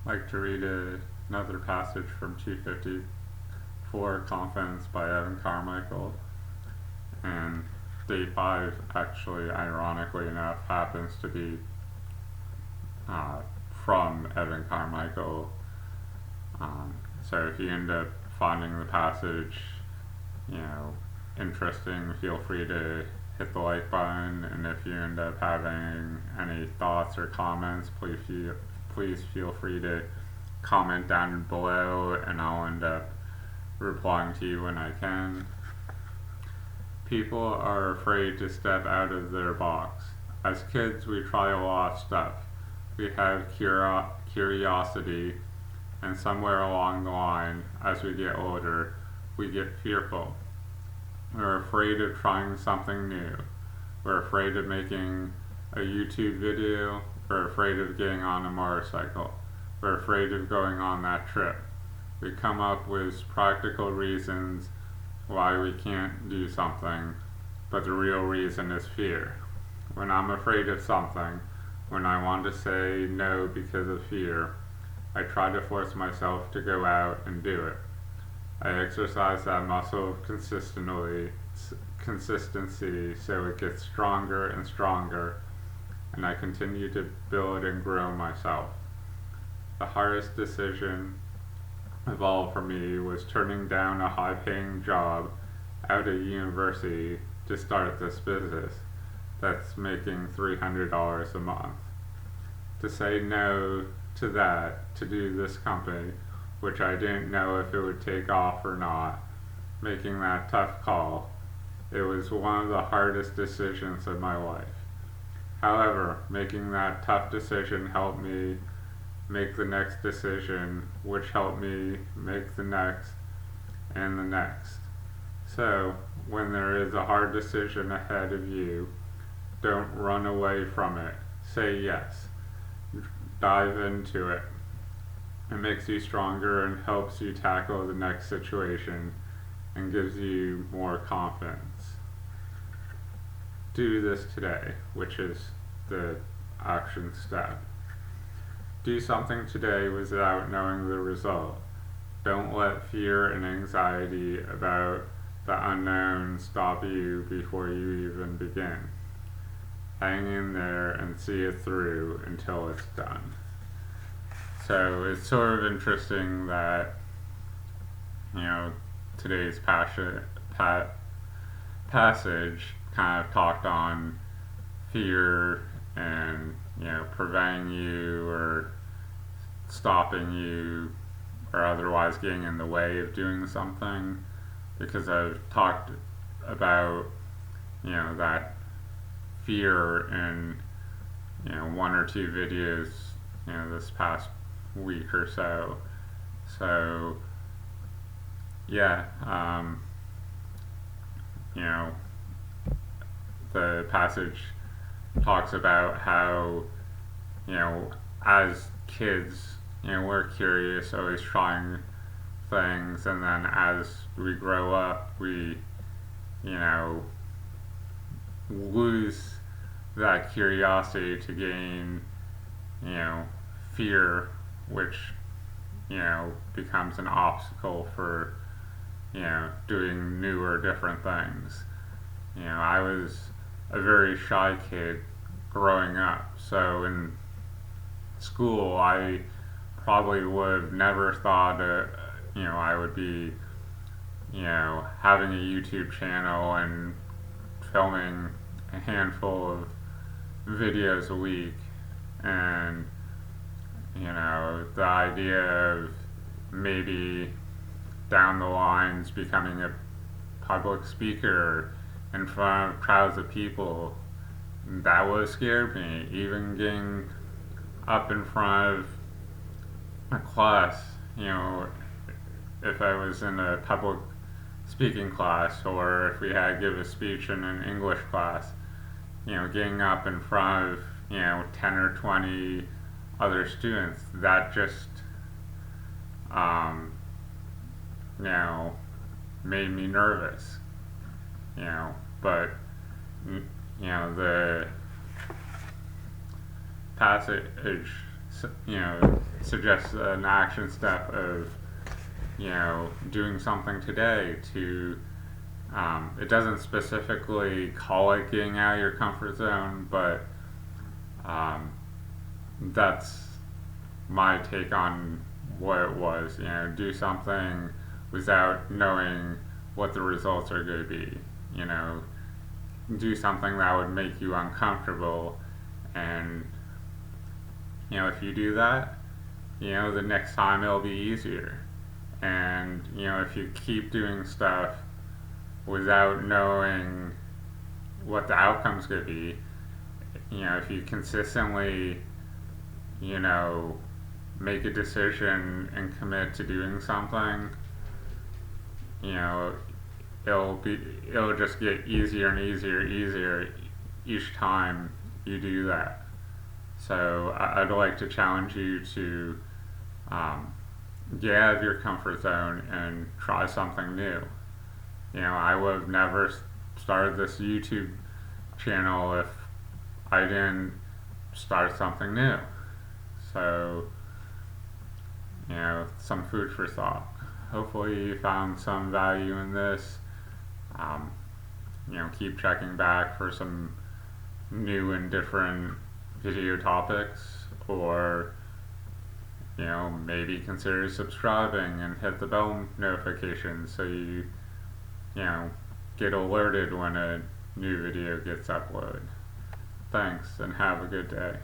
like to read another passage from 254, Confidence by Evan Carmichael. And day 5, actually, ironically enough, happens to be uh, from Evan Carmichael. So if you end up finding the passage, interesting, feel free to hit the like button. And if you end up having any thoughts or comments, please feel free to comment down below, and I'll end up replying to you when I can. People are afraid to step out of their box. As kids, we try a lot of stuff. We have curiosity, and somewhere along the line, as we get older, we get fearful. We're afraid of trying something new. We're afraid of making a YouTube video. We're afraid of getting on a motorcycle. We're afraid of going on that trip. We come up with practical reasons why we can't do something, but the real reason is fear. When I'm afraid of something, when I want to say no because of fear, I try to force myself to go out and do it. I exercise that muscle of consistency so it gets stronger and stronger, and I continue to build and grow myself. The hardest decision of all for me was turning down a high-paying job out of university to start this business that's making $300 a month. To say no to that, to do this company, which I didn't know if it would take off or not, making that tough call, it was one of the hardest decisions of my life. However, making that tough decision helped me make the next decision, which helped me make the next and the next. So, when there is a hard decision ahead of you, don't run away from it. Say yes. Dive into it. It makes you stronger and helps you tackle the next situation and gives you more confidence. Do this today, which is the action step. Do something today without knowing the result. Don't let fear and anxiety about the unknown stop you before you even begin. Hang in there and see it through until it's done. So it's sort of interesting that, today's passage kind of talked on fear and, preventing you or stopping you or otherwise getting in the way of doing something, because I've talked about, that fear in, one or two videos, this past week or so. So, yeah, the passage talks about how, as kids, we're curious, always trying things, and then as we grow up, we, lose that curiosity to gain, fear, which, becomes an obstacle for, doing new or different things. I was a very shy kid growing up, so in school I probably would have never thought I would be, having a YouTube channel and filming a handful of videos a week, and the idea of maybe down the lines becoming a public speaker in front of crowds of people, that would have scared me. Even getting up in front of a class, if I was in a public speaking class, or if we had to give a speech in an English class, getting up in front of, 10 or 20 other students, that just, made me nervous, but, the passage suggest an action step of, doing something today to, it doesn't specifically call it getting out of your comfort zone, but that's my take on what it was. Do something without knowing what the results are going to be. Do something that would make you uncomfortable, and if you do that, the next time it'll be easier. And if you keep doing stuff without knowing what the outcome's going to be, if you consistently make a decision and commit to doing something, it'll just get easier and easier each time you do that. So I'd like to challenge you to get out of your comfort zone and try something new. I would have never started this YouTube channel if I didn't start something new. So, some food for thought. Hopefully you found some value in this. Keep checking back for some new and different video topics, or maybe consider subscribing and hit the bell notification so you get alerted when a new video gets uploaded. Thanks, and have a good day.